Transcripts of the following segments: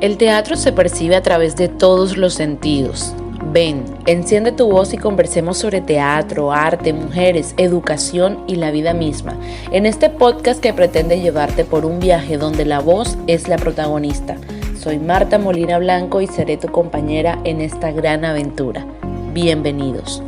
El teatro se percibe a través de todos los sentidos. Ven, enciende tu voz y conversemos sobre teatro, arte, mujeres, educación y la vida misma, en este podcast que pretende llevarte por un viaje donde la voz es la protagonista. Soy Marta Molina Blanco y seré tu compañera en esta gran aventura. Bienvenidos.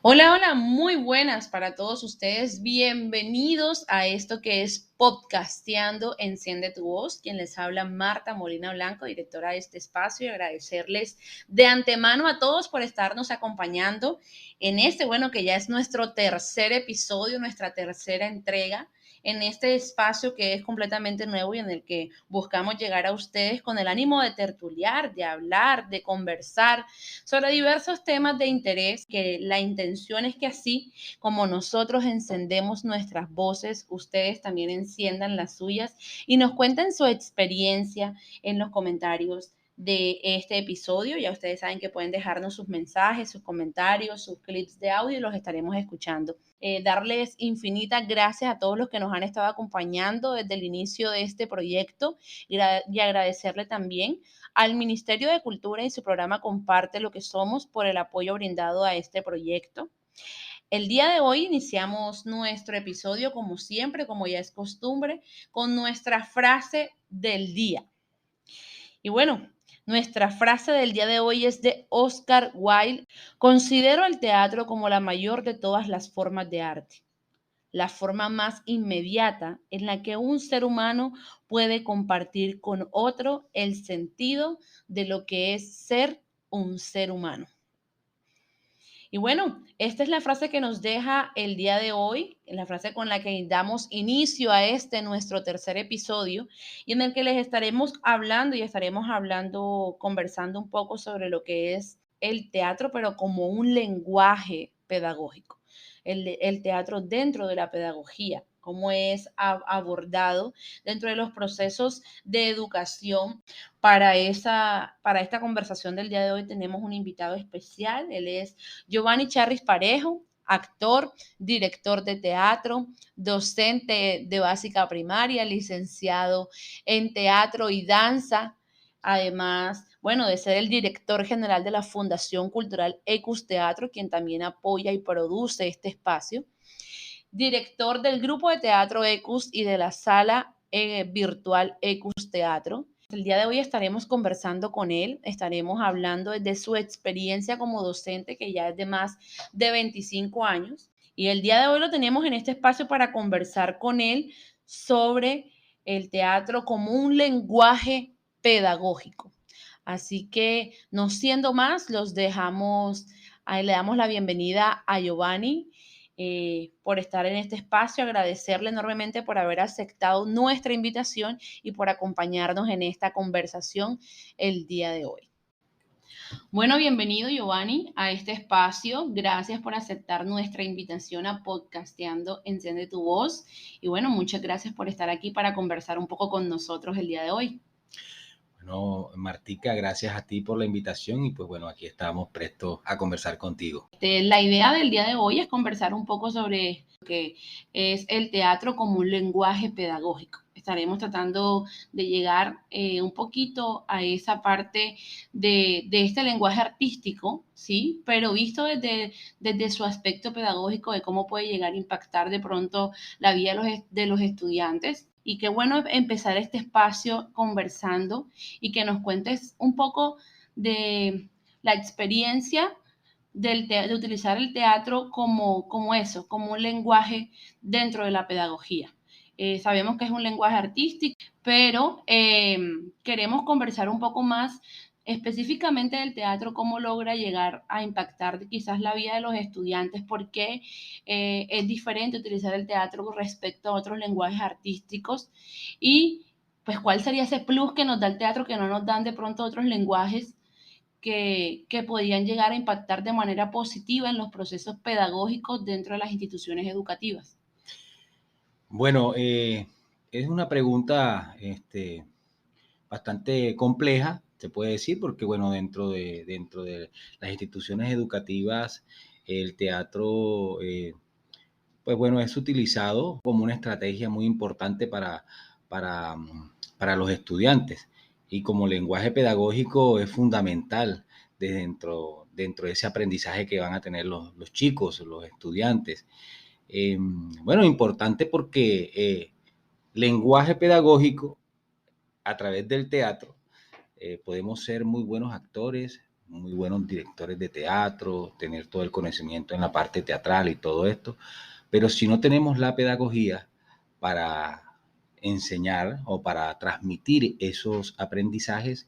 Hola, muy buenas para todos ustedes. Bienvenidos a esto que es Podcasteando Enciende tu Voz. Quien les habla, Marta Molina Blanco, directora de este espacio, y agradecerles de antemano a todos por estarnos acompañando en este, que ya es nuestro tercer episodio, nuestra tercera entrega en este espacio que es completamente nuevo y en el que buscamos llegar a ustedes con el ánimo de tertuliar, de hablar, de conversar sobre diversos temas de interés, que la intención es que así como nosotros encendemos nuestras voces, ustedes también enciendan las suyas y nos cuenten su experiencia en los comentarios de este episodio. Ya ustedes saben que pueden dejarnos sus mensajes, sus comentarios, sus clips de audio y los estaremos escuchando. Darles infinitas gracias a todos los que nos han estado acompañando desde el inicio de este proyecto y agradecerle también al Ministerio de Cultura y su programa Comparte lo que somos por el apoyo brindado a este proyecto. El día de hoy iniciamos nuestro episodio, como siempre, como ya es costumbre, con nuestra frase del día. Y nuestra frase del día de hoy es de Oscar Wilde. Considero el teatro como la mayor de todas las formas de arte, la forma más inmediata en la que un ser humano puede compartir con otro el sentido de lo que es ser un ser humano. Y esta es la frase que nos deja el día de hoy, la frase con la que damos inicio a nuestro tercer episodio, y en el que les estaremos hablando, conversando un poco sobre lo que es el teatro, pero como un lenguaje pedagógico, el teatro dentro de la pedagogía, cómo es abordado dentro de los procesos de educación. Para esta conversación del día de hoy tenemos un invitado especial. Él es Giovanni Charris Parejo, actor, director de teatro, docente de básica primaria, licenciado en teatro y danza. Además, de ser el director general de la Fundación Cultural Ecus Teatro, quien también apoya y produce este espacio. Director del grupo de teatro Ecus y de la sala virtual Ecus Teatro. El día de hoy estaremos conversando con él, estaremos hablando de su experiencia como docente, que ya es de más de 25 años. Y el día de hoy lo tenemos en este espacio para conversar con él sobre el teatro como un lenguaje pedagógico. Así que, no siendo más, le damos la bienvenida a Giovanni. Por estar en este espacio, agradecerle enormemente por haber aceptado nuestra invitación y por acompañarnos en esta conversación el día de hoy. Bienvenido Giovanni a este espacio. Gracias por aceptar nuestra invitación a Podcasteando Enciende tu Voz. Y muchas gracias por estar aquí para conversar un poco con nosotros el día de hoy. Bueno, Martica, gracias a ti por la invitación y aquí estamos prestos a conversar contigo. La idea del día de hoy es conversar un poco sobre lo que es el teatro como un lenguaje pedagógico. Estaremos tratando de llegar un poquito a esa parte de este lenguaje artístico, ¿sí? Pero visto desde su aspecto pedagógico, de cómo puede llegar a impactar de pronto la vida de los estudiantes. Y qué bueno empezar este espacio conversando y que nos cuentes un poco de la experiencia de utilizar el teatro como eso, como un lenguaje dentro de la pedagogía. Sabemos que es un lenguaje artístico, pero queremos conversar un poco más específicamente del teatro, cómo logra llegar a impactar quizás la vida de los estudiantes, por qué es diferente utilizar el teatro respecto a otros lenguajes artísticos y pues cuál sería ese plus que nos da el teatro que no nos dan de pronto otros lenguajes que podían llegar a impactar de manera positiva en los procesos pedagógicos dentro de las instituciones educativas. Es una pregunta bastante compleja, se puede decir, porque dentro de las instituciones educativas el teatro es utilizado como una estrategia muy importante para los estudiantes. y como lenguaje pedagógico es fundamental dentro de ese aprendizaje que van a tener los chicos, los estudiantes. Bueno, importante porque lenguaje pedagógico a través del teatro podemos ser muy buenos actores, muy buenos directores de teatro, tener todo el conocimiento en la parte teatral y todo esto, pero si no tenemos la pedagogía para enseñar o para transmitir esos aprendizajes,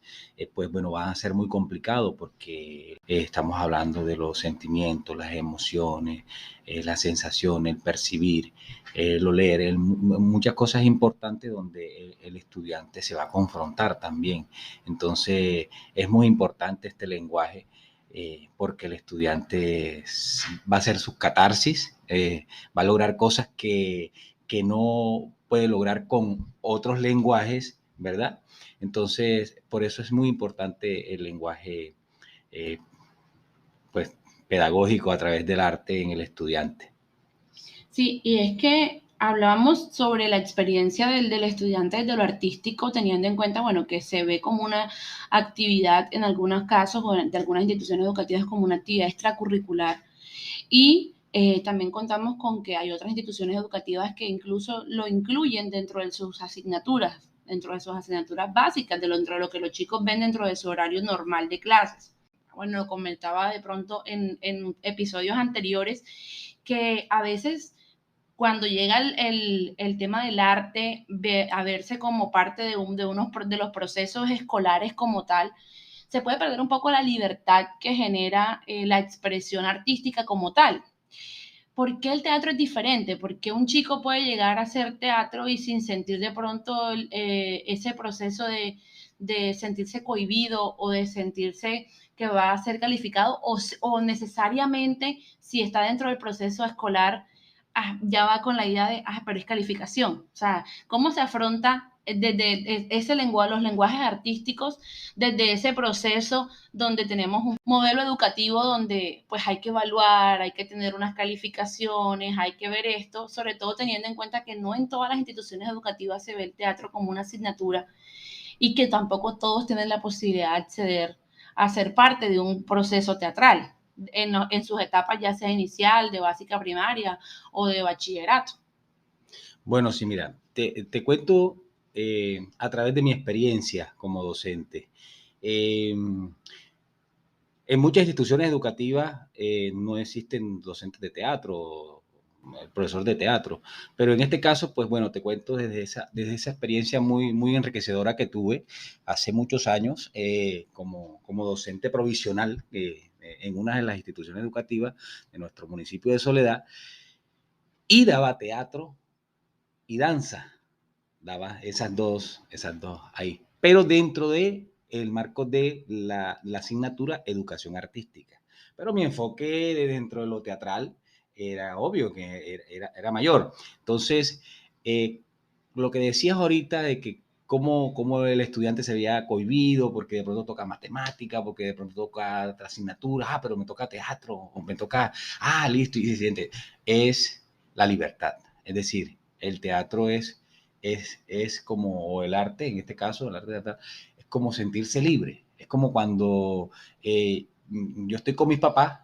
pues bueno, van a ser muy complicados porque estamos hablando de los sentimientos, las emociones, las sensaciones, el percibir, el oler, muchas cosas importantes donde el estudiante se va a confrontar también. Entonces, es muy importante este lenguaje porque el estudiante va a hacer sus catarsis, va a lograr cosas que no puede lograr con otros lenguajes, ¿verdad? Entonces, por eso es muy importante el lenguaje eh, pues, pedagógico a través del arte en el estudiante. Sí, y es que hablábamos sobre la experiencia del estudiante desde lo artístico, teniendo en cuenta, bueno, que se ve como una actividad en algunos casos o de algunas instituciones educativas como una actividad extracurricular. Y también contamos con que hay otras instituciones educativas que incluso lo incluyen dentro de sus asignaturas básicas, dentro de lo que los chicos ven dentro de su horario normal de clases. Bueno, lo comentaba de pronto en episodios anteriores, que a veces cuando llega el tema del arte a verse como parte de los procesos escolares como tal, se puede perder un poco la libertad que genera la expresión artística como tal. ¿Por qué el teatro es diferente? Porque un chico puede llegar a hacer teatro y sin sentir de pronto ese proceso de sentirse cohibido o de sentirse que va a ser calificado o necesariamente si está dentro del proceso escolar ya va con la idea de, pero es calificación. O sea, ¿cómo se afronta desde ese lenguaje, los lenguajes artísticos, desde ese proceso donde tenemos un modelo educativo donde pues hay que evaluar, hay que tener unas calificaciones, hay que ver esto, sobre todo teniendo en cuenta que no en todas las instituciones educativas se ve el teatro como una asignatura y que tampoco todos tienen la posibilidad de acceder a ser parte de un proceso teatral en sus etapas ya sea inicial, de básica primaria o de bachillerato? Bueno, sí, mira, te cuento a través de mi experiencia como docente. Eh, en muchas instituciones educativas no existen docentes de teatro, el profesor de teatro, pero en este caso, pues bueno, te cuento desde esa experiencia muy enriquecedora que tuve hace muchos años como docente provisional en una de las instituciones educativas de nuestro municipio de Soledad y daba teatro y danza. Daba esas dos ahí. Pero dentro de el marco de la asignatura educación artística. Pero mi enfoque de dentro de lo teatral era obvio que era mayor. Entonces, lo que decías ahorita de que cómo el estudiante se veía cohibido porque de pronto toca matemática, porque de pronto toca otra asignatura, pero me toca teatro, o me toca, listo, y se siente, es la libertad. Es decir, el teatro es como el arte, en este caso, el arte teatral, es como sentirse libre. Es como cuando yo estoy con mis papás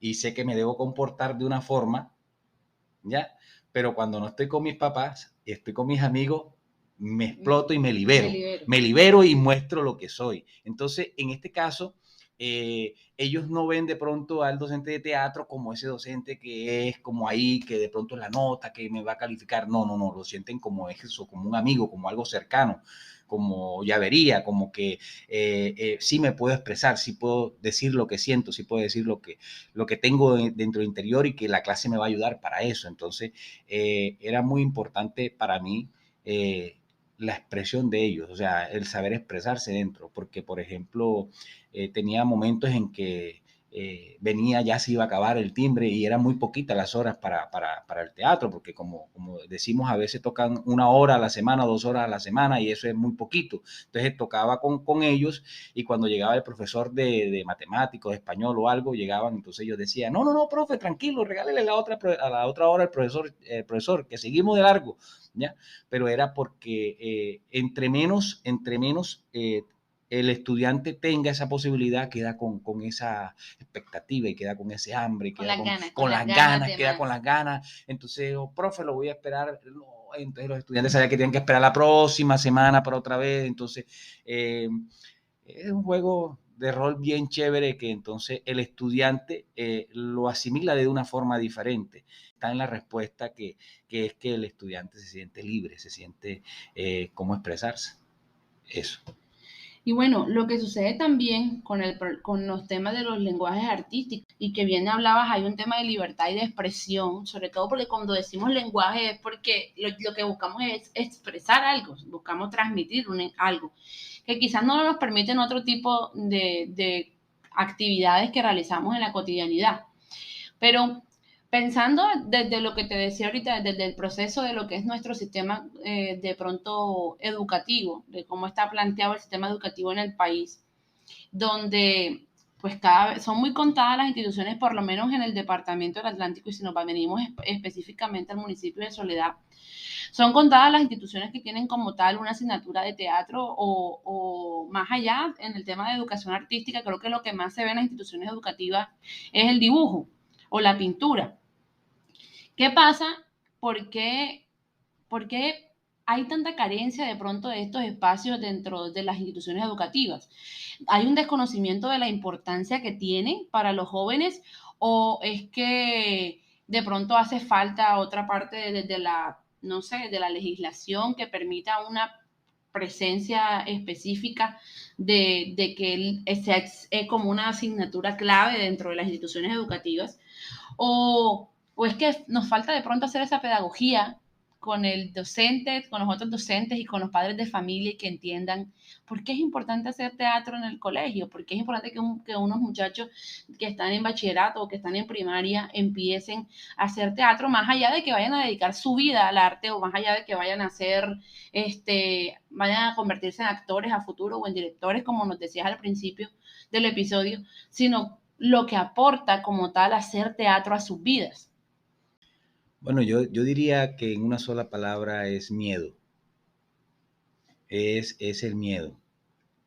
y sé que me debo comportar de una forma, ¿ya? Pero cuando no estoy con mis papás y estoy con mis amigos, me exploto y me libero. Me libero y muestro lo que soy. Entonces, en este caso, ellos no ven de pronto al docente de teatro como ese docente que es como ahí, que de pronto es la nota, que me va a calificar. No, lo sienten como eso, como un amigo, como algo cercano, como llavería, como que sí me puedo expresar, sí puedo decir lo que siento, sí puedo decir lo que tengo dentro del interior y que la clase me va a ayudar para eso. Entonces, era muy importante para mí la expresión de ellos, o sea, el saber expresarse dentro, porque, por ejemplo, tenía momentos en que venía, ya se iba a acabar el timbre y eran muy poquitas las horas para el teatro, porque como decimos, a veces tocan 1 hora a la semana, 2 horas a la semana y eso es muy poquito. Entonces tocaba con ellos y cuando llegaba el profesor de matemáticos, de español o algo, llegaban, entonces ellos decían, no, profe, tranquilo, regálele a la otra hora al profesor, que seguimos de largo, ¿ya? Pero era porque entre menos el estudiante tenga esa posibilidad, queda con esa expectativa y queda con ese hambre, Con queda las ganas, con con las las ganas ganas, de queda más. con las ganas. Entonces, profe, lo voy a esperar. No, entonces los estudiantes sabían que tienen que esperar la próxima semana para otra vez. Entonces, es un juego de rol bien chévere que entonces el estudiante lo asimila de una forma diferente. Está en la respuesta que es que el estudiante se siente libre, se siente cómo expresarse. Eso. Y bueno, lo que sucede también con los temas de los lenguajes artísticos, y que bien hablabas, hay un tema de libertad y de expresión, sobre todo porque cuando decimos lenguaje es porque lo que buscamos es expresar algo, buscamos transmitir algo, que quizás no nos permiten otro tipo de actividades que realizamos en la cotidianidad. Pero pensando desde lo que te decía ahorita, desde el proceso de lo que es nuestro sistema de pronto educativo, de cómo está planteado el sistema educativo en el país, donde pues cada vez son muy contadas las instituciones, por lo menos en el departamento del Atlántico, y si nos venimos específicamente al municipio de Soledad, son contadas las instituciones que tienen como tal una asignatura de teatro o más allá en el tema de educación artística. Creo que lo que más se ve en las instituciones educativas es el dibujo o la pintura. ¿Qué pasa? ¿Por qué, por qué hay tanta carencia de pronto de estos espacios dentro de las instituciones educativas? ¿Hay un desconocimiento de la importancia que tienen para los jóvenes o es que de pronto hace falta otra parte de la, no sé, de la legislación que permita una presencia específica de que sea como una asignatura clave dentro de las instituciones educativas? O es que nos falta de pronto hacer esa pedagogía con el docente, con los otros docentes y con los padres de familia, y que entiendan por qué es importante hacer teatro en el colegio, por qué es importante que unos muchachos que están en bachillerato o que están en primaria empiecen a hacer teatro, más allá de que vayan a dedicar su vida al arte o más allá de que vayan a hacer, vayan a convertirse en actores a futuro o en directores, como nos decías al principio del episodio, sino lo que aporta como tal hacer teatro a sus vidas. Bueno, yo diría que en una sola palabra es miedo. Es el miedo.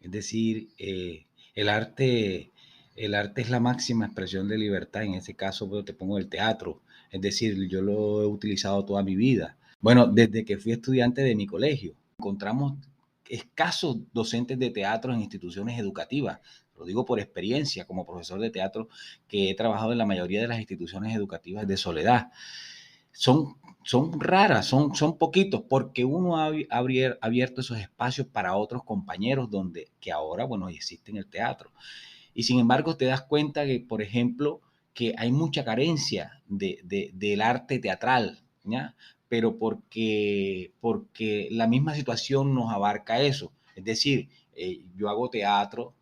Es decir, el arte es la máxima expresión de libertad. En este caso, pues, te pongo el teatro. Es decir, yo lo he utilizado toda mi vida. Bueno, desde que fui estudiante de mi colegio, encontramos escasos docentes de teatro en instituciones educativas. Lo digo por experiencia como profesor de teatro que he trabajado en la mayoría de las instituciones educativas de Soledad. Son raras, son poquitos, porque uno ha abierto esos espacios para otros compañeros que ahora, bueno, existen en el teatro. Y sin embargo, te das cuenta que, por ejemplo, que hay mucha carencia del arte teatral, ¿ya? Pero porque la misma situación nos abarca eso. Es decir, yo hago teatro,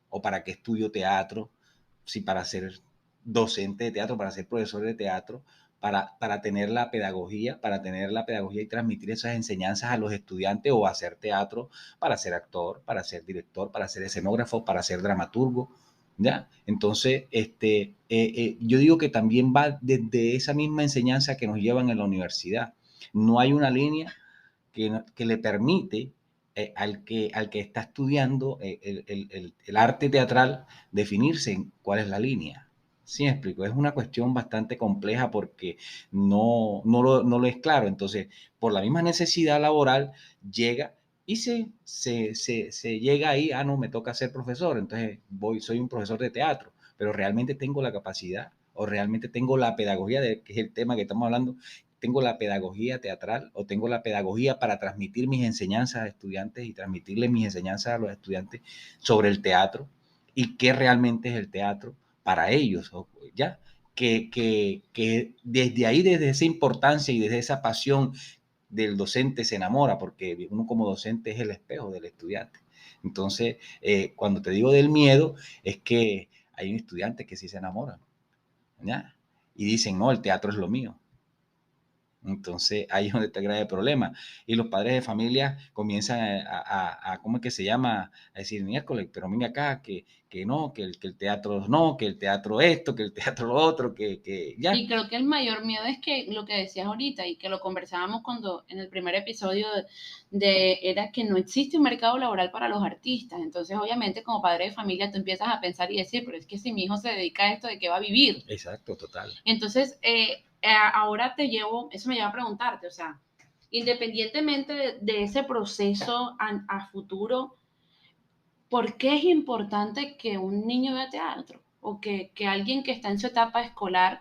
o para qué estudio teatro, si para ser docente de teatro, para ser profesor de teatro, para tener la pedagogía, y transmitir esas enseñanzas a los estudiantes, o hacer teatro para ser actor, para ser director, para ser escenógrafo, para ser dramaturgo, ¿ya? Entonces, yo digo que también va desde esa misma enseñanza que nos llevan en la universidad. No hay una línea que le permite al que está estudiando el arte teatral definirse en cuál es la línea. Sí, me explico, es una cuestión bastante compleja porque no lo es claro. Entonces, por la misma necesidad laboral, llega y se llega ahí, no, me toca ser profesor, entonces soy un profesor de teatro, pero realmente tengo la capacidad o realmente tengo la pedagogía, que es el tema que estamos hablando, tengo la pedagogía teatral o tengo la pedagogía para transmitir mis enseñanzas a estudiantes y transmitirles mis enseñanzas a los estudiantes sobre el teatro y qué realmente es el teatro para ellos, ¿ya? Que desde ahí, desde esa importancia y desde esa pasión del docente se enamora, porque uno como docente es el espejo del estudiante. Entonces, cuando te digo del miedo, es que hay estudiantes que sí se enamoran, ¿ya? Y dicen, no, el teatro es lo mío. Entonces ahí es donde está el grave problema. Y los padres de familia comienzan ¿cómo es que se llama? A decir, miércoles, pero mira acá, que no, que el teatro no, que el teatro esto, que el teatro lo otro, que ya. Y creo que el mayor miedo es que lo que decías ahorita y que lo conversábamos cuando en el primer episodio era que no existe un mercado laboral para los artistas. Entonces, obviamente, como padre de familia, tú empiezas a pensar y decir, pero es que si mi hijo se dedica a esto, ¿de qué va a vivir? Exacto, total. Entonces, ahora eso me lleva a preguntarte, o sea, independientemente de ese proceso a futuro, ¿por qué es importante que un niño vea teatro? O que alguien que está en su etapa escolar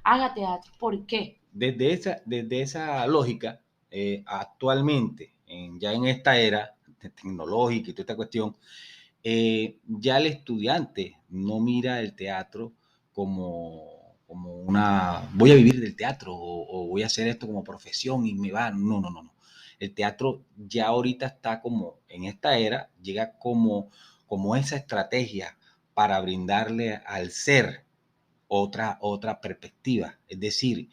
haga teatro. ¿Por qué? Desde esa lógica, actualmente, ya en esta era tecnológica y toda esta cuestión, ya el estudiante no mira el teatro como voy a vivir del teatro o voy a hacer esto como profesión y me va. No, no, no, no. El teatro ya ahorita está como, en esta era, llega como esa estrategia para brindarle al ser otra perspectiva. Es decir,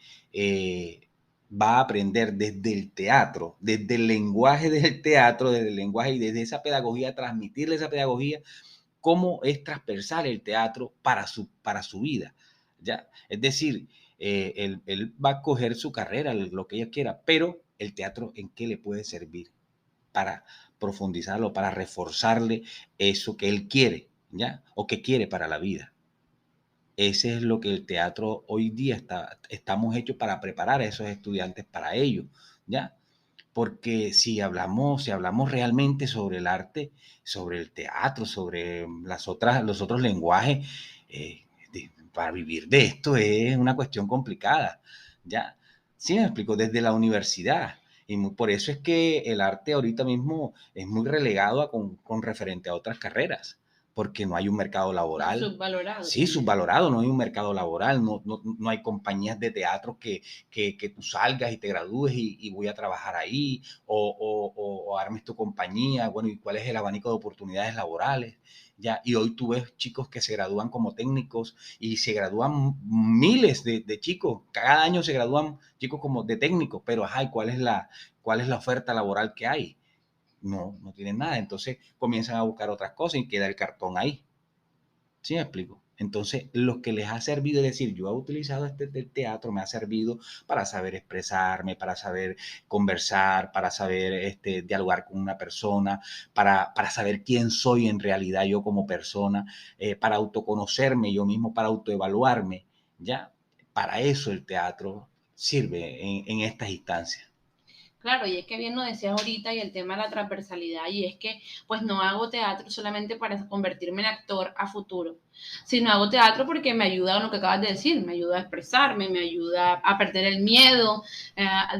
va a aprender desde el teatro, desde el lenguaje del teatro, desde el lenguaje y desde esa pedagogía, transmitirle esa pedagogía, cómo es transversal el teatro para su vida. ¿Ya? Es decir, él va a coger su carrera, lo que ella quiera, pero el teatro, ¿en qué le puede servir? Para profundizarlo, para reforzarle eso que él quiere, ¿ya? O que quiere para la vida. Ese es lo que el teatro hoy día estamos hechos para preparar a esos estudiantes para ello, ¿ya? Porque si hablamos realmente sobre el arte, sobre el teatro, sobre los otros lenguajes, para vivir de esto es una cuestión complicada, ¿ya? Sí me explico, desde la universidad. Y por eso es que el arte ahorita mismo es muy relegado con referente a otras carreras, porque no hay un mercado laboral. Subvalorado. Sí, también. Subvalorado, no hay un mercado laboral, no hay compañías de teatro que tú salgas y te gradúes y voy a trabajar ahí, o armes tu compañía, bueno, ¿y cuál es el abanico de oportunidades laborales? Ya, y hoy tú ves chicos que se gradúan como técnicos y se gradúan miles de chicos, cada año se gradúan chicos como de técnicos, pero ajá, ¿cuál es la oferta laboral que hay? No tienen nada, entonces comienzan a buscar otras cosas y queda el cartón ahí. ¿Sí me explico? Entonces, lo que les ha servido, es decir, yo he utilizado del teatro, me ha servido para saber expresarme, para saber conversar, para saber dialogar con una persona, para saber quién soy en realidad yo como persona, para autoconocerme yo mismo, para autoevaluarme, ¿ya? Para eso el teatro sirve en estas instancias. Claro, y es que bien lo decías ahorita y el tema de la transversalidad, y es que pues no hago teatro solamente para convertirme en actor a futuro, sino hago teatro porque me ayuda a lo que acabas de decir, me ayuda a expresarme, me ayuda a perder el miedo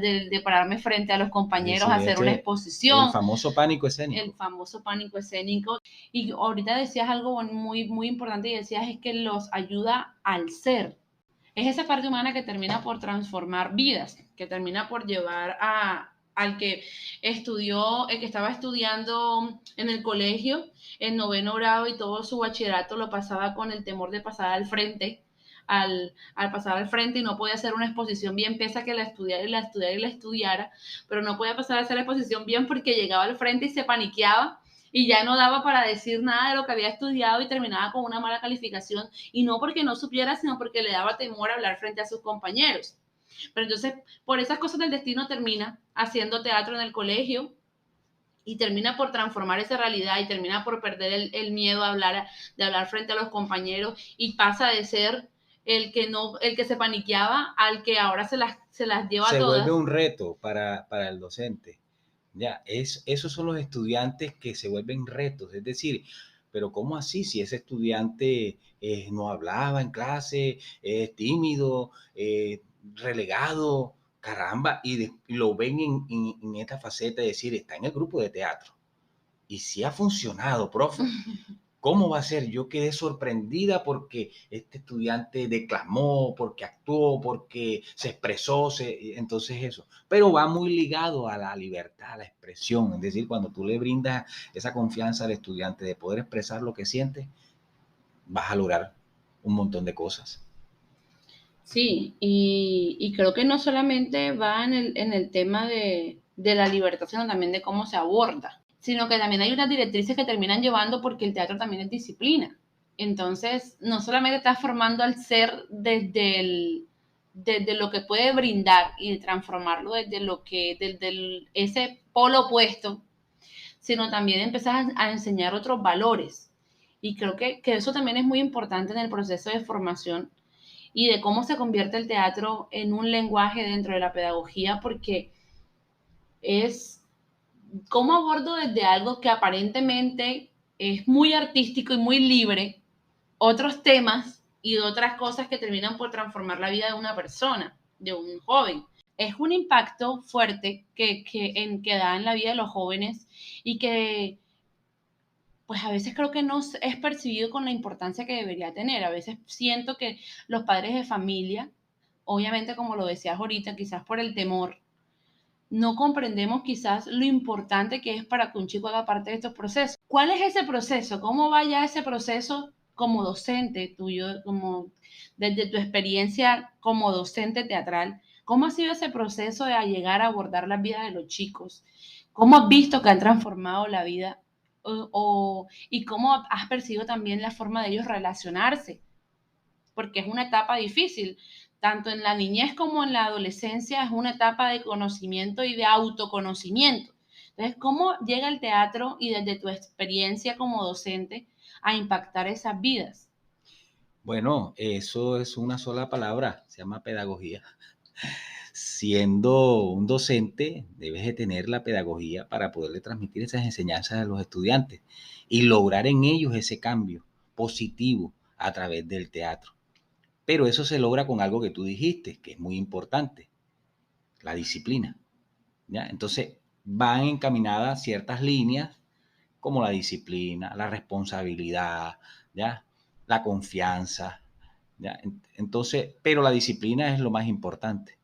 de pararme frente a los compañeros, a hacer una exposición. El famoso pánico escénico. El famoso pánico escénico. Y ahorita decías algo muy, muy importante y decías es que los ayuda al ser. Es esa parte humana que termina por transformar vidas, que termina por llevar al que estudió, el que estaba estudiando en el colegio, en 9º grado y todo su bachillerato lo pasaba con el temor de pasar al frente, al pasar al frente y no podía hacer una exposición bien, pese a que la estudiara, pero no podía pasar a hacer la exposición bien porque llegaba al frente y se paniqueaba y ya no daba para decir nada de lo que había estudiado y terminaba con una mala calificación, y no porque no supiera, sino porque le daba temor hablar frente a sus compañeros. Pero entonces, por esas cosas del destino, termina haciendo teatro en el colegio y termina por transformar esa realidad y termina por perder el miedo de hablar frente a los compañeros y pasa de ser el que se paniqueaba al que ahora se las lleva se todas. Se vuelve un reto para el docente. Ya, esos son los estudiantes que se vuelven retos, es decir, pero ¿cómo así? Si ese estudiante no hablaba en clase, es tímido, relegado, caramba, y lo ven en esta faceta de decir, está en el grupo de teatro. Y si ha funcionado, profe. ¿Cómo va a ser? Yo quedé sorprendida porque este estudiante declamó, porque actuó, porque se expresó, entonces eso. Pero va muy ligado a la libertad, a la expresión. Es decir, cuando tú le brindas esa confianza al estudiante de poder expresar lo que siente, vas a lograr un montón de cosas. Sí, y creo que no solamente va en el tema de la libertad, sino también de cómo se aborda, sino que también hay unas directrices que terminan llevando porque el teatro también es disciplina. Entonces, no solamente estás formando al ser desde lo que puede brindar y transformarlo desde ese polo opuesto, sino también empezás a enseñar otros valores. Y creo que eso también es muy importante en el proceso de formación y de cómo se convierte el teatro en un lenguaje dentro de la pedagogía, porque es cómo abordo desde algo que aparentemente es muy artístico y muy libre, otros temas y otras cosas que terminan por transformar la vida de una persona, de un joven. Es un impacto fuerte que da en la vida de los jóvenes y que pues a veces creo que no es percibido con la importancia que debería tener. A veces siento que los padres de familia, obviamente como lo decías ahorita, quizás por el temor, no comprendemos quizás lo importante que es para que un chico haga parte de estos procesos. ¿Cuál es ese proceso? ¿Cómo va ya ese proceso como docente tuyo, como desde tu experiencia como docente teatral? ¿Cómo ha sido ese proceso de llegar a abordar las vidas de los chicos? ¿Cómo has visto que han transformado la vida? Y cómo has percibido también la forma de ellos relacionarse, porque es una etapa difícil, tanto en la niñez como en la adolescencia, es una etapa de conocimiento y de autoconocimiento. Entonces, ¿cómo llega el teatro y desde tu experiencia como docente a impactar esas vidas? Bueno, eso es una sola palabra, se llama pedagogía. Siendo un docente, debes de tener la pedagogía para poderle transmitir esas enseñanzas a los estudiantes y lograr en ellos ese cambio positivo a través del teatro. Pero eso se logra con algo que tú dijiste, que es muy importante, la disciplina. ¿Ya? Entonces, van encaminadas ciertas líneas como la disciplina, la responsabilidad, ¿ya? La confianza, ¿ya? Entonces, pero la disciplina es lo más importante.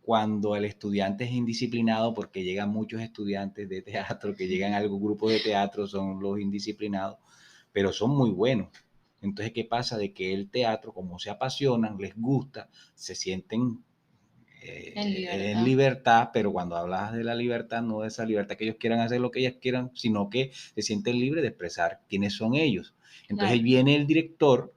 Cuando el estudiante es indisciplinado, porque llegan muchos estudiantes de teatro que llegan a algún grupo de teatro, son los indisciplinados, pero son muy buenos. Entonces, ¿qué pasa? De que el teatro, como se apasionan, les gusta, se sienten en libertad, pero cuando hablas de la libertad, no de esa libertad que ellos quieran hacer lo que ellas quieran, sino que se sienten libres de expresar quiénes son ellos. Entonces Claro. viene el director,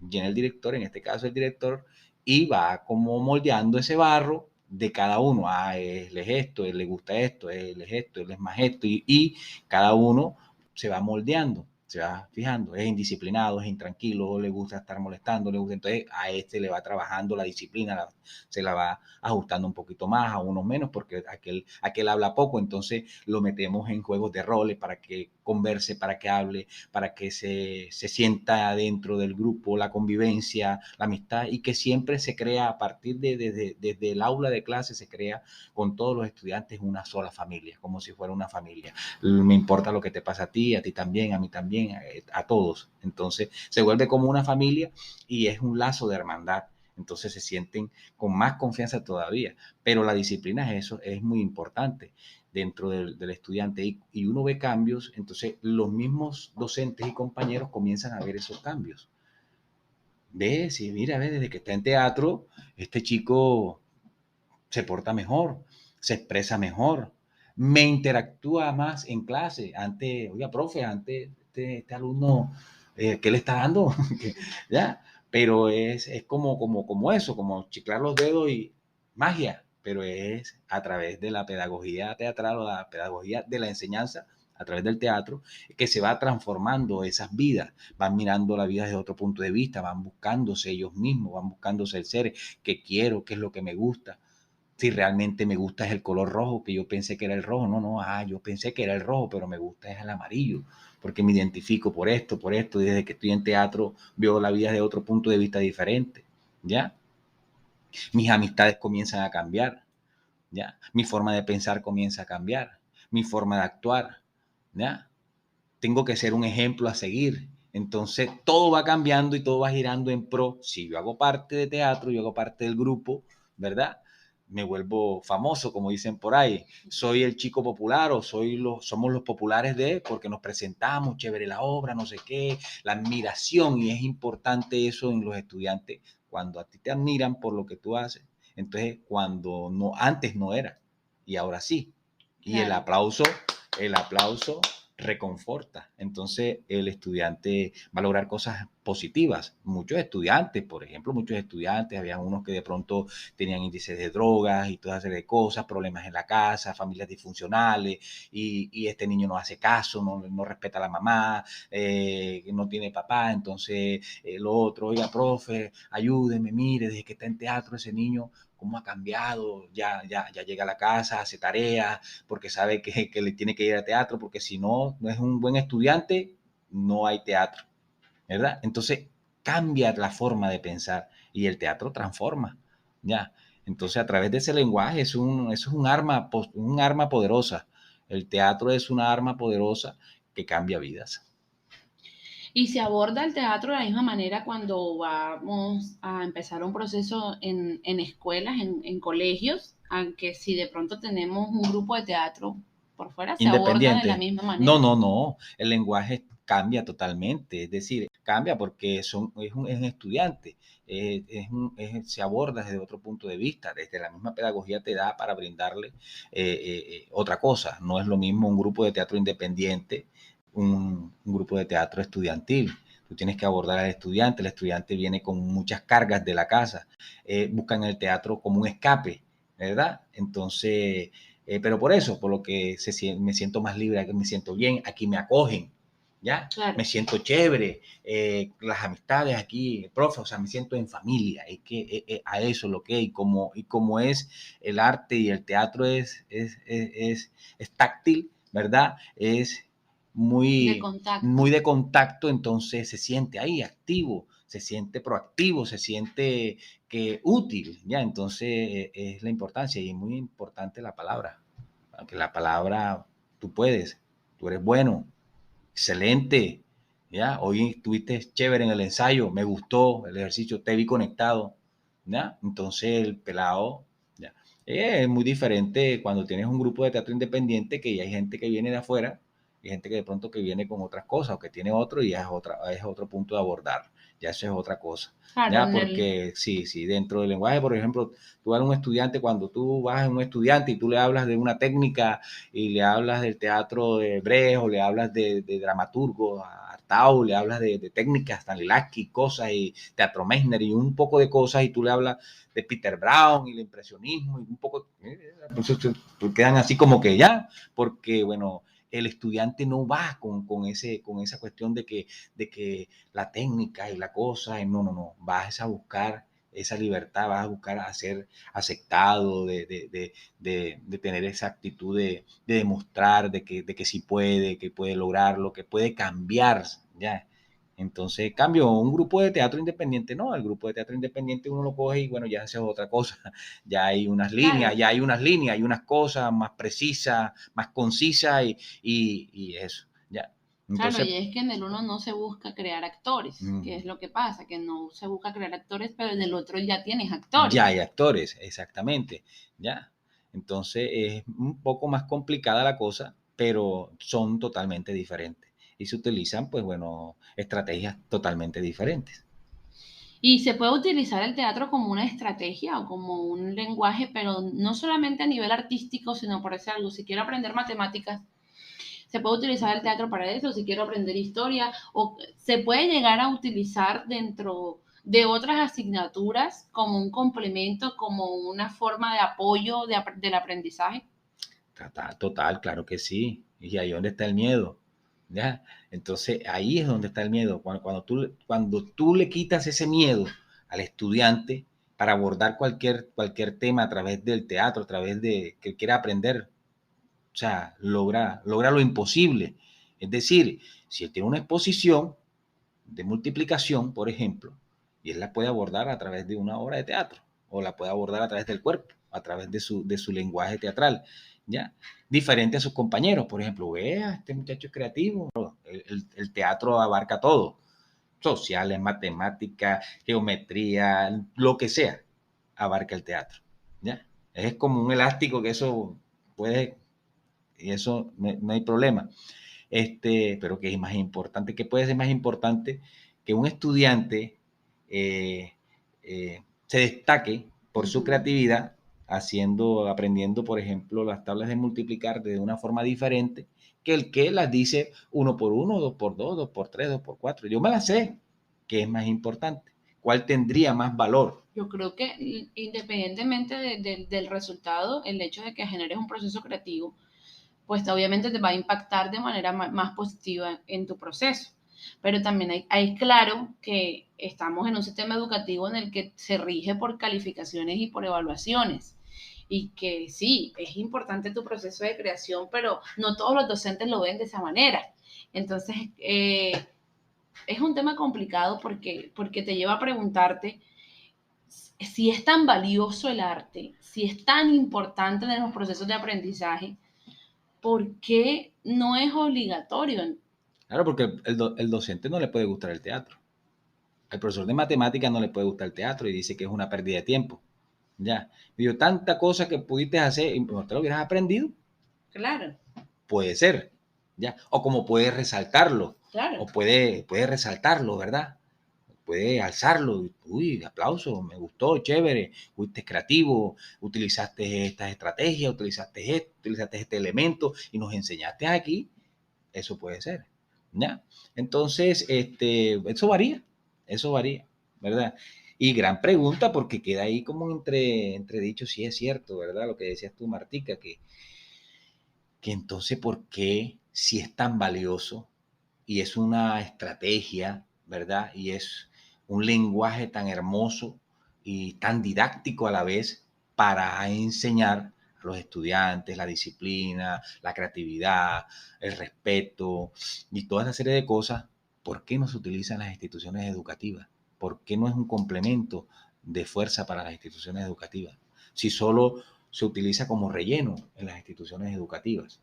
en este caso el director, y va como moldeando ese barro de cada uno. Ah, él es esto, él le gusta esto, él es esto, él es más esto, y cada uno se va moldeando, se va fijando, es indisciplinado, es intranquilo, le gusta estar molestando, le gusta, entonces a este le va trabajando la disciplina, se la va ajustando un poquito más, a uno menos, porque aquel habla poco, entonces lo metemos en juegos de roles para que converse, para que hable, para que se sienta dentro del grupo, la convivencia, la amistad, y que siempre se crea a partir desde el aula de clase, se crea con todos los estudiantes una sola familia, como si fuera una familia. Me importa lo que te pasa a ti también, a mí también, a todos. Entonces se vuelve como una familia y es un lazo de hermandad. Entonces se sienten con más confianza todavía. Pero la disciplina es eso, es muy importante dentro del estudiante y uno ve cambios, entonces los mismos docentes y compañeros comienzan a ver esos cambios. Ve, sí, mira, ve, desde que está en teatro, este chico se porta mejor, se expresa mejor, me interactúa más en clase. Antes, oiga, profe, antes este alumno, ¿qué le está dando? ¿Ya? Pero es como eso, como chiclar los dedos y magia, pero es a través de la pedagogía teatral o la pedagogía de la enseñanza, a través del teatro, que se va transformando esas vidas, van mirando la vida desde otro punto de vista, van buscándose ellos mismos, van buscándose el ser, qué quiero, qué es lo que me gusta, si realmente me gusta es el color rojo, que yo pensé que era el rojo, yo pensé que era el rojo, pero me gusta es el amarillo, porque me identifico por esto, desde que estoy en teatro veo la vida de otro punto de vista diferente, ¿ya? Mis amistades comienzan a cambiar, ¿ya? Mi forma de pensar comienza a cambiar, mi forma de actuar, ¿ya? Tengo que ser un ejemplo a seguir. Entonces todo va cambiando y todo va girando en pro. Si yo hago parte de teatro, yo hago parte del grupo, ¿verdad? me vuelvo famoso, como dicen por ahí. Soy el chico popular o somos los populares porque nos presentamos, chévere la obra, no sé qué, la admiración, y es importante eso en los estudiantes, cuando a ti te admiran por lo que tú haces. Entonces, cuando no, antes no era, y ahora sí. Y Claro. el aplauso reconforta. Entonces, el estudiante va a lograr cosas positivas. Muchos estudiantes, por ejemplo, había unos que de pronto tenían índices de drogas y toda serie de cosas, problemas en la casa, familias disfuncionales, y este niño no hace caso, no respeta a la mamá, no tiene papá, entonces lo otro, oiga, profe, ayúdeme, mire, desde que está en teatro ese niño, cómo ha cambiado, ya llega a la casa, hace tareas, porque sabe que le tiene que ir a teatro, porque si no es un buen estudiante, no hay teatro, ¿verdad? Entonces cambia la forma de pensar y el teatro transforma, ¿ya? Entonces a través de ese lenguaje eso es un arma poderosa. El teatro es una arma poderosa que cambia vidas. Y se aborda el teatro de la misma manera cuando vamos a empezar un proceso en escuelas, en colegios, aunque si de pronto tenemos un grupo de teatro por fuera, se aborda de la Independiente. misma manera. No. El lenguaje cambia totalmente. Es decir, cambia porque es un estudiante. Se aborda desde otro punto de vista. Desde la misma pedagogía te da para brindarle otra cosa. No es lo mismo un grupo de teatro independiente, un grupo de teatro estudiantil. Tú tienes que abordar al estudiante. El estudiante viene con muchas cargas de la casa. Buscan el teatro como un escape, ¿verdad? Entonces, pero por eso, por lo que me siento más libre, me siento bien, aquí me acogen, ¿ya? Claro. Me siento chévere, las amistades aquí, profe, o sea, me siento en familia, es que a eso es lo que es, y como es el arte y el teatro es táctil, ¿verdad? Es De muy, contacto. muy de contacto, entonces se siente ahí activo, se siente proactivo, se siente que útil, ¿ya? Entonces es la importancia, y es muy importante la palabra, aunque la palabra tú puedes, tú eres bueno, excelente, ¿ya? Hoy estuviste chévere en el ensayo, me gustó el ejercicio, te vi conectado, ¿ya? Entonces el pelado, ¿ya? Es muy diferente cuando tienes un grupo de teatro independiente, que ya hay gente que viene de afuera, y gente que de pronto que viene con otras cosas, o que tiene otro, y ya es otro punto de abordar, ya eso es otra cosa. Claro, Ya, porque sí, dentro del lenguaje, por ejemplo, tú eres un estudiante, cuando tú vas a un estudiante y tú le hablas de una técnica y le hablas del teatro de Brecht, o le hablas de dramaturgo Artaud, le hablas de técnicas, Stanislavski, cosas, y Teatro Messner y un poco de cosas, y tú le hablas de Peter Brown y el impresionismo y un poco, pues quedan así como que ya, porque bueno, el estudiante no va con esa cuestión de que la técnica y la cosa, y no, vas a buscar esa libertad, vas a buscar a ser aceptado, de tener esa actitud de demostrar de que sí puede, que puede lograrlo, que puede cambiar, ya. Entonces, cambio, un grupo de teatro independiente, no, el grupo de teatro independiente uno lo coge y bueno, ya hace otra cosa, ya hay unas líneas, claro. hay unas cosas más precisas, más concisas, y eso, ya. Claro, Entonces, y es que en el uno no se busca crear actores, que es lo que pasa, que no se busca crear actores, pero en el otro ya tienes ya actores. hay actores, exactamente, ya. Entonces es un poco más complicada la cosa, pero son totalmente diferentes y se utilizan, pues bueno, estrategias totalmente diferentes. Y se puede utilizar el teatro como una estrategia o como un lenguaje, pero no solamente a nivel artístico, sino por decir algo, si quiero aprender matemáticas, se puede utilizar el teatro para eso, si quiero aprender historia, o se puede llegar a utilizar dentro de otras asignaturas como un complemento, como una forma de apoyo del aprendizaje. Total, claro que sí. Y ahí es donde está el miedo, ¿ya? Entonces ahí es donde está el miedo. Cuando tú le quitas ese miedo al estudiante para abordar cualquier tema a través del teatro, a través de que quiera aprender, o sea, logra lo imposible. Es decir, si él tiene una exposición de multiplicación, por ejemplo, y él la puede abordar a través de una obra de teatro, o la puede abordar a través del cuerpo, a través de su lenguaje teatral, ¿ya? Diferente a sus compañeros, por ejemplo, vea, este muchacho es creativo, el teatro abarca todo, sociales, matemáticas, geometría, lo que sea, abarca el teatro, ¿ya? Es como un elástico que eso puede, y eso no hay problema. Pero que es más importante, que puede ser más importante que un estudiante eh, se destaque por su Ujú. creatividad aprendiendo, por ejemplo, las tablas de multiplicar de una forma diferente que el que las dice 1 por 1, 2 por 2, 2 por 3, 2 por 4. Yo me las sé, que es más importante. ¿Cuál tendría más valor? Yo creo que independientemente del resultado, el hecho de que generes un proceso creativo, pues obviamente te va a impactar de manera más positiva en tu proceso. Pero también hay claro que estamos en un sistema educativo en el que se rige por calificaciones y por evaluaciones. Y que sí, es importante tu proceso de creación, pero no todos los docentes lo ven de esa manera. Entonces, es un tema complicado porque te lleva a preguntarte si es tan valioso el arte, si es tan importante en los procesos de aprendizaje, ¿por qué no es obligatorio? Claro, porque el docente no le puede gustar el teatro. Al profesor de matemáticas no le puede gustar el teatro y dice que es una pérdida de tiempo. Ya. Digo, tanta cosa que pudiste hacer y no te lo hubieras aprendido. Claro, Puede ser. Ya. O como puedes resaltarlo. claro. O puede resaltarlo, ¿verdad? Puede alzarlo. Uy, aplauso, me gustó, chévere. Fuiste creativo, utilizaste estas estrategias, utilizaste este elemento y nos enseñaste aquí. Eso puede ser. ¿Ya? Entonces, eso varía, ¿verdad? Y gran pregunta porque queda ahí como entredicho si es cierto, ¿verdad? Lo que decías tú, Martica, que entonces, ¿por qué si es tan valioso y es una estrategia, ¿verdad? Y es un lenguaje tan hermoso y tan didáctico a la vez para enseñar a los estudiantes la disciplina, la creatividad, el respeto y toda esa serie de cosas? ¿Por qué no se utiliza en las instituciones educativas? ¿Por qué no es un complemento de fuerza para las instituciones educativas? Si solo se utiliza como relleno en las instituciones educativas.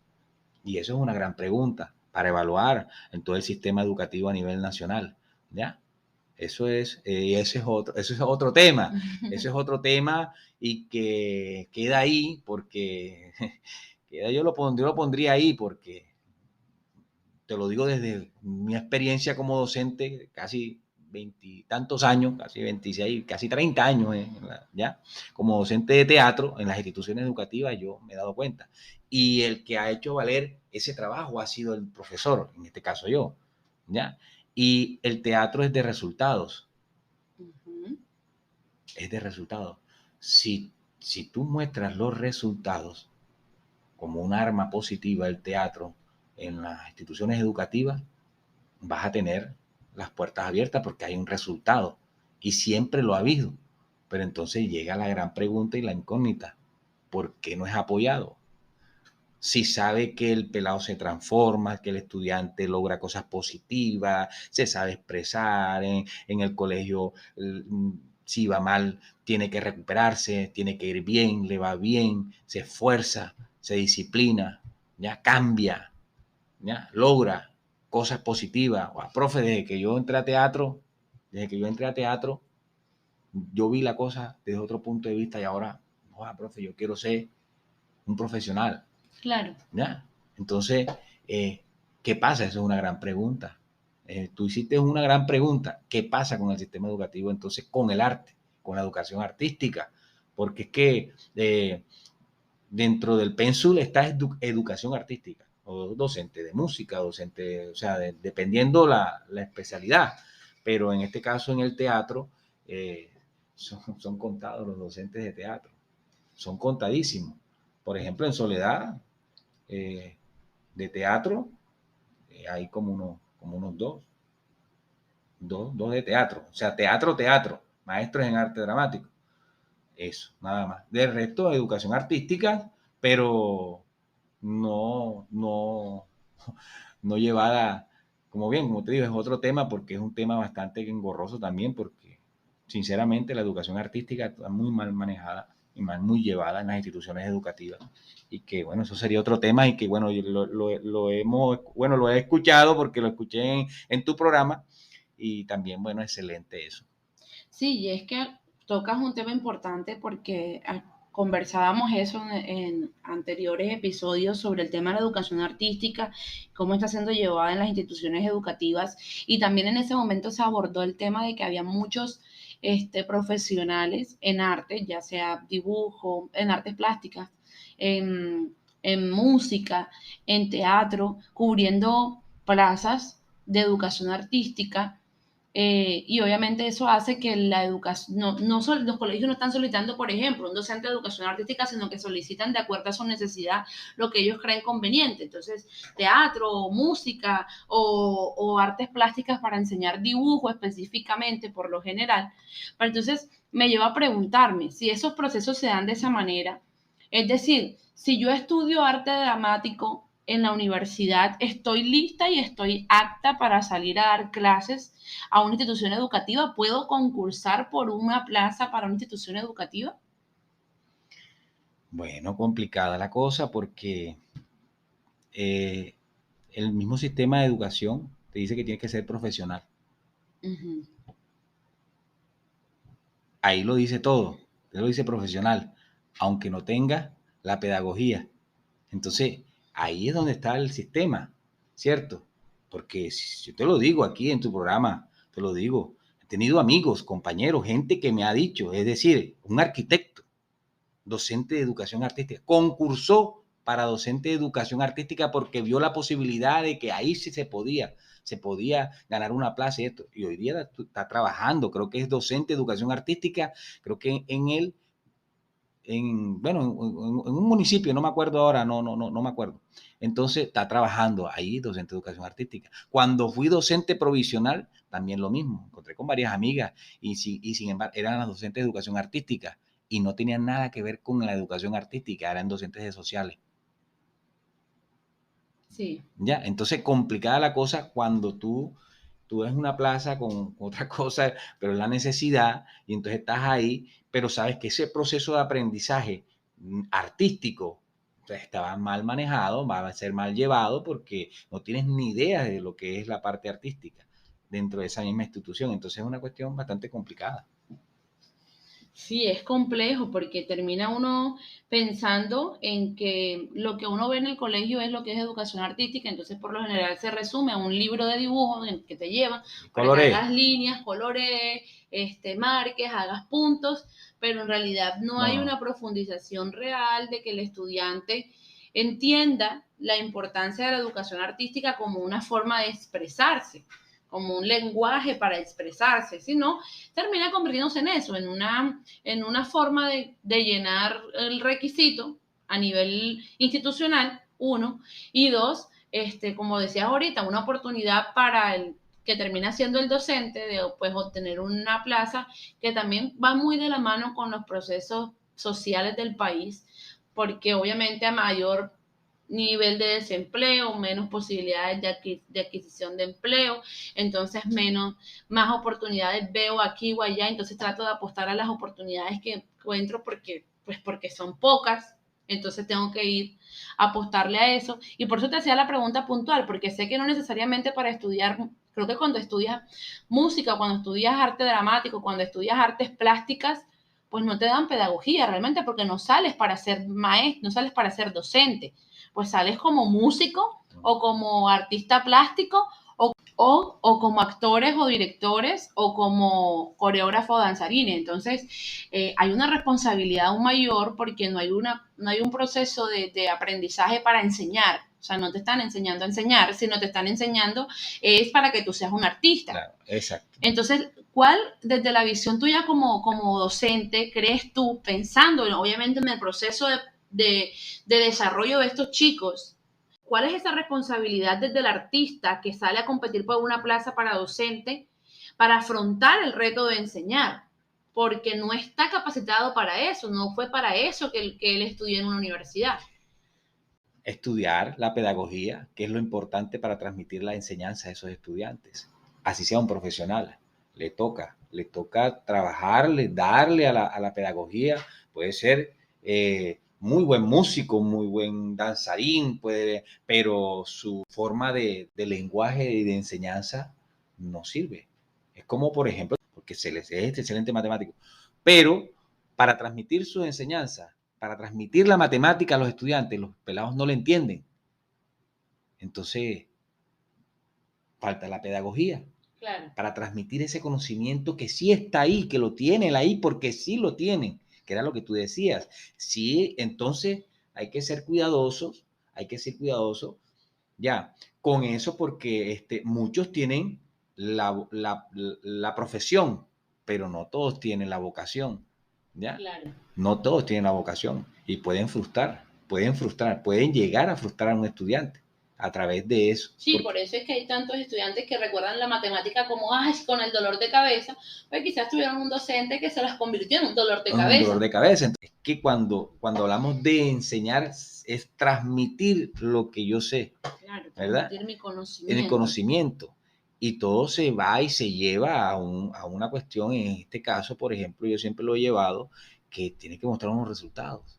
Y eso es una gran pregunta para evaluar en todo el sistema educativo a nivel nacional. ¿Ya? Eso es otro tema. Eso es otro tema y que queda ahí porque yo lo pondría ahí porque te lo digo desde mi experiencia como docente, casi veintitantos años, casi 26, casi 30 años, ¿ya? Como docente de teatro en las instituciones educativas, yo me he dado cuenta. Y el que ha hecho valer ese trabajo ha sido el profesor, en este caso yo, ¿ya? Y el teatro es de resultados, Uh-huh. es de resultados. Si tú muestras los resultados como un arma positiva del teatro en las instituciones educativas, vas a tener las puertas abiertas porque hay un resultado y siempre lo ha habido. Pero entonces llega la gran pregunta y la incógnita. ¿Por qué no es apoyado? Si sabe que el pelado se transforma, que el estudiante logra cosas positivas, se sabe expresar en el colegio, si va mal, tiene que recuperarse, tiene que ir bien, le va bien, se esfuerza, se disciplina, ya cambia, ¿ya? Logra cosas positivas. O, profe, desde que yo entré a teatro, yo vi la cosa desde otro punto de vista y ahora, profe, yo quiero ser un profesional. Claro. ¿Ya? Entonces, ¿qué pasa? Esa es una gran pregunta. Tú hiciste una gran pregunta. ¿Qué pasa con el sistema educativo entonces con el arte, con la educación artística? Porque es que dentro del pénsul está educación artística, o docente de música, docente, o sea, dependiendo la especialidad. Pero en este caso, en el teatro, son contados los docentes de teatro, son contadísimos. Por ejemplo, en Soledad, eh, de teatro, hay como unos dos de teatro, o sea, teatro, maestros en arte dramático. Eso, nada más. Del resto, educación artística, pero no, no llevada, como te digo, es otro tema porque es un tema bastante engorroso también, porque sinceramente la educación artística está muy mal manejada y muy llevada en las instituciones educativas. Y que bueno, eso sería otro tema y que bueno, lo he escuchado porque lo escuché en tu programa y también, bueno, excelente eso. Sí, y es que tocas un tema importante porque conversábamos eso en anteriores episodios sobre el tema de la educación artística, cómo está siendo llevada en las instituciones educativas, y también en ese momento se abordó el tema de que había muchos profesionales en arte, ya sea dibujo, en artes plásticas, en música, en teatro, cubriendo plazas de educación artística. Y obviamente eso hace que la educación, los colegios no están solicitando, por ejemplo, un docente de educación artística, sino que solicitan de acuerdo a su necesidad lo que ellos creen conveniente. Entonces, teatro, música o artes plásticas para enseñar dibujo específicamente, por lo general. Pero entonces me lleva a preguntarme si esos procesos se dan de esa manera. Es decir, si yo estudio arte dramático en la universidad, ¿estoy lista y estoy apta para salir a dar clases a una institución educativa? ¿Puedo concursar por una plaza para una institución educativa? Bueno, complicada la cosa porque el mismo sistema de educación te dice que tienes que ser profesional. Uh-huh. Ahí lo dice todo, te lo dice profesional, aunque no tenga la pedagogía. Entonces, ahí es donde está el sistema, ¿cierto? Porque si yo te lo digo aquí en tu programa, te lo digo, he tenido amigos, compañeros, gente que me ha dicho, es decir, un arquitecto, docente de educación artística, concursó para docente de educación artística porque vio la posibilidad de que ahí sí se podía ganar una plaza y esto. Y hoy día está trabajando, creo que es docente de educación artística, creo que en él, bueno, en un municipio, no me acuerdo ahora, no me acuerdo. Entonces está trabajando ahí, docente de educación artística. Cuando fui docente provisional, también lo mismo. Encontré con varias amigas y sin embargo eran las docentes de educación artística y no tenían nada que ver con la educación artística, eran docentes de sociales. Sí. ¿Ya? Entonces, complicada la cosa cuando tú ves una plaza con otra cosa, pero es la necesidad, y entonces estás ahí, pero sabes que ese proceso de aprendizaje artístico estaba mal manejado, va a ser mal llevado porque no tienes ni idea de lo que es la parte artística dentro de esa misma institución. Entonces es una cuestión bastante complicada. Sí, es complejo porque termina uno pensando en que lo que uno ve en el colegio es lo que es educación artística, entonces por lo general se resume a un libro de dibujos en el que te llevan para que Coloré. hagas líneas, colores, marques, hagas puntos, pero en realidad no hay No. una profundización real de que el estudiante entienda la importancia de la educación artística como una forma de expresarse, como un lenguaje para expresarse, sino termina convirtiéndose en eso, en una forma de llenar el requisito a nivel institucional, uno, y dos, como decías ahorita, una oportunidad para el que termina siendo el docente de pues obtener una plaza que también va muy de la mano con los procesos sociales del país, porque obviamente a mayor nivel de desempleo, menos posibilidades de adquisición de empleo, entonces más oportunidades veo aquí o allá, entonces trato de apostar a las oportunidades que encuentro porque son pocas, entonces tengo que ir a apostarle a eso, y por eso te hacía la pregunta puntual, porque sé que no necesariamente para estudiar, creo que cuando estudias música, cuando estudias arte dramático, cuando estudias artes plásticas, pues no te dan pedagogía realmente porque no sales para ser maestro, no sales para ser docente, pues sales como músico o como artista plástico o como actores o directores o como coreógrafo o danzarines. Entonces, hay una responsabilidad aún mayor porque no hay un proceso de aprendizaje para enseñar. O sea, no te están enseñando a enseñar, sino te están enseñando es para que tú seas un artista. Claro, exacto. Entonces, ¿cuál, desde la visión tuya como docente, crees tú, pensando obviamente en el proceso de desarrollo de estos chicos, cuál es esa responsabilidad desde el artista que sale a competir por una plaza para docente para afrontar el reto de enseñar? Porque no está capacitado para eso, no fue para eso que él estudió en una universidad. Estudiar la pedagogía, que es lo importante para transmitir la enseñanza a esos estudiantes. Así sea un profesional, le toca trabajarle, darle a la pedagogía, puede ser muy buen músico, muy buen danzarín, pero su forma de lenguaje y de enseñanza no sirve. Es como, por ejemplo, porque es excelente matemático, pero para transmitir su enseñanza para transmitir la matemática a los estudiantes, los pelados no la entienden. Entonces, falta la pedagogía. Claro. Para transmitir ese conocimiento que sí está ahí, que lo tienen ahí porque sí lo tienen, que era lo que tú decías. Sí, entonces hay que ser cuidadosos, ya, con eso porque muchos tienen la profesión, pero no todos tienen la vocación, ¿ya? Claro. No todos tienen la vocación y pueden llegar a frustrar a un estudiante a través de eso. Sí, por eso es que hay tantos estudiantes que recuerdan la matemática como, con el dolor de cabeza, pues quizás tuvieron un docente que se las convirtió en un dolor de cabeza. Un dolor de cabeza. Entonces, es que cuando hablamos de enseñar es transmitir lo que yo sé, claro, ¿verdad? Transmitir mi conocimiento. El conocimiento. Y todo se va y se lleva a una cuestión, en este caso, por ejemplo, yo siempre lo he llevado, que tiene que mostrar unos resultados.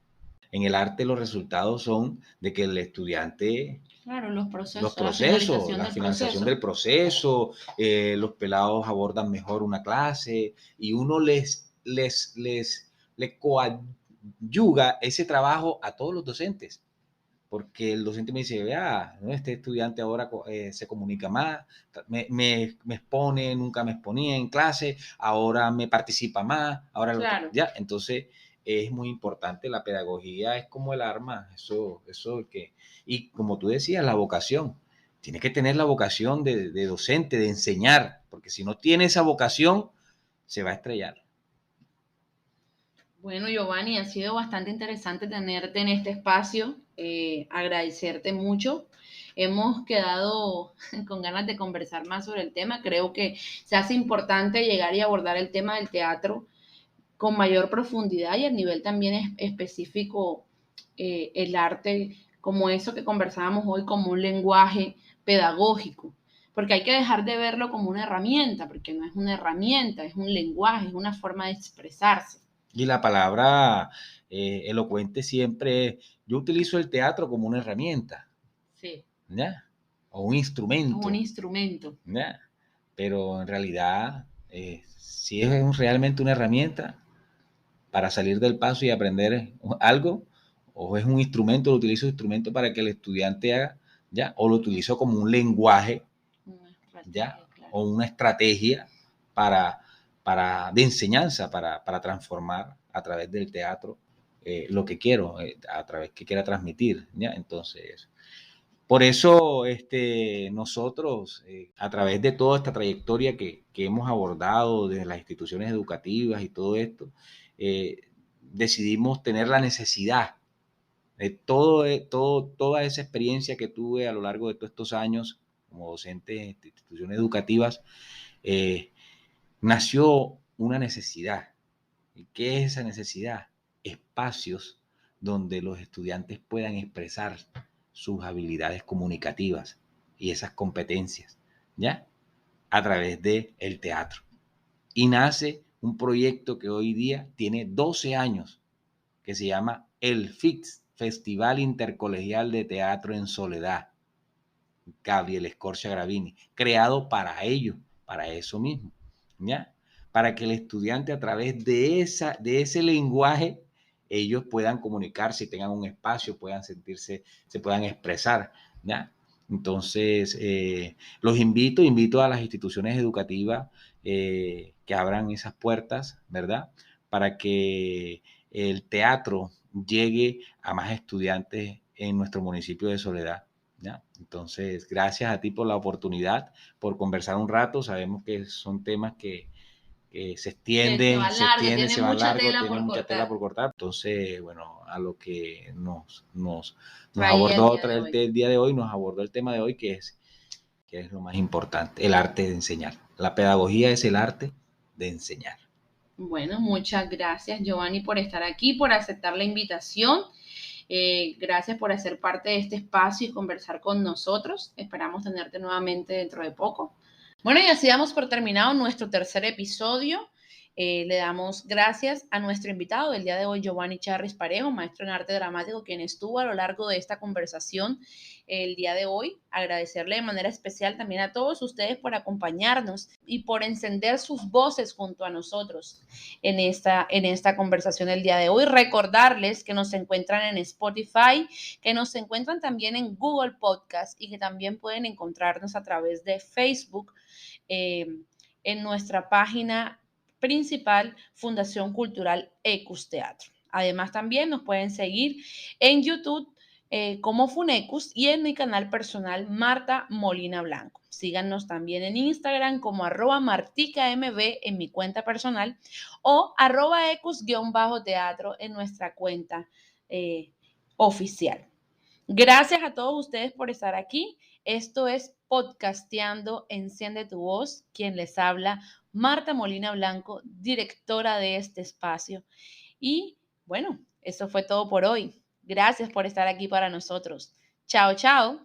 En el arte los resultados son de que el estudiante... Claro, los procesos, la finalización del proceso, los pelados abordan mejor una clase y uno les coadyuga ese trabajo a todos los docentes. Porque el docente me dice, vea, este estudiante ahora se comunica más, me expone, nunca me exponía en clase, ahora me participa más, ahora claro. ya, entonces es muy importante, la pedagogía es como el arma, eso que, y como tú decías, la vocación, tienes que tener la vocación de docente, de enseñar, porque si no tiene esa vocación, se va a estrellar. Bueno, Giovanni, ha sido bastante interesante tenerte en este espacio, agradecerte mucho. Hemos quedado con ganas de conversar más sobre el tema. Creo que se hace importante llegar y abordar el tema del teatro con mayor profundidad y a nivel también específico, el arte como eso que conversábamos hoy, como un lenguaje pedagógico, porque hay que dejar de verlo como una herramienta, porque no es una herramienta, es un lenguaje, es una forma de expresarse. Y la palabra elocuente siempre, yo utilizo el teatro como una herramienta, sí, ¿ya? O un instrumento. Como un instrumento. ¿Ya? Pero en realidad, si es realmente una herramienta para salir del paso y aprender algo, o es un instrumento, lo utilizo instrumento para que el estudiante haga, ¿ya? O lo utilizo como un lenguaje, ¿ya? Claro. O una estrategia de enseñanza, para transformar a través del teatro lo que quiero, a través que quiera transmitir, ¿ya? Entonces, por eso nosotros, a través de toda esta trayectoria que hemos abordado desde las instituciones educativas y todo esto, decidimos tener la necesidad de toda esa experiencia que tuve a lo largo de todos estos años como docente en instituciones educativas, nació una necesidad. ¿Y qué es esa necesidad? Espacios donde los estudiantes puedan expresar sus habilidades comunicativas y esas competencias, ¿ya? A través del teatro. Y nace un proyecto que hoy día tiene 12 años, que se llama el FIX, Festival Intercolegial de Teatro en Soledad, Gabriel Escorcia Gravini, creado para ello, para eso mismo, ¿ya? Para que el estudiante a través de ese lenguaje ellos puedan comunicarse y tengan un espacio, puedan sentirse, se puedan expresar, ¿ya? Entonces, los invito a las instituciones educativas que abran esas puertas, ¿verdad? Para que el teatro llegue a más estudiantes en nuestro municipio de Soledad, ¿ya? Entonces, gracias a ti por la oportunidad, por conversar un rato. Sabemos que son temas que se extienden, se van largo, tienen mucha tela por cortar. Entonces, bueno, a lo que nos abordó el día de hoy, nos abordó el tema de hoy, que es lo más importante, el arte de enseñar. La pedagogía es el arte de enseñar. Bueno, muchas gracias, Giovanni, por estar aquí, por aceptar la invitación. Gracias por hacer parte de este espacio y conversar con nosotros. Esperamos tenerte nuevamente dentro de poco. Bueno, y así damos por terminado nuestro tercer episodio. Le damos gracias a nuestro invitado del día de hoy, Giovanni Charris Parejo, maestro en arte dramático, quien estuvo a lo largo de esta conversación el día de hoy. Agradecerle de manera especial también a todos ustedes por acompañarnos y por encender sus voces junto a nosotros en esta conversación el día de hoy. Recordarles que nos encuentran en Spotify, que nos encuentran también en Google Podcast y que también pueden encontrarnos a través de Facebook en nuestra página principal, Fundación Cultural Ecus Teatro. Además, también nos pueden seguir en YouTube como Funecus y en mi canal personal Marta Molina Blanco. Síganos también en Instagram como @marticamb en mi cuenta personal o @ecus_teatro en nuestra cuenta oficial. Gracias a todos ustedes por estar aquí. Esto es Podcasteando, Enciende tu Voz. Quien les habla, Marta Molina Blanco, directora de este espacio. Y bueno, eso fue todo por hoy. Gracias por estar aquí para nosotros. Chao, chao.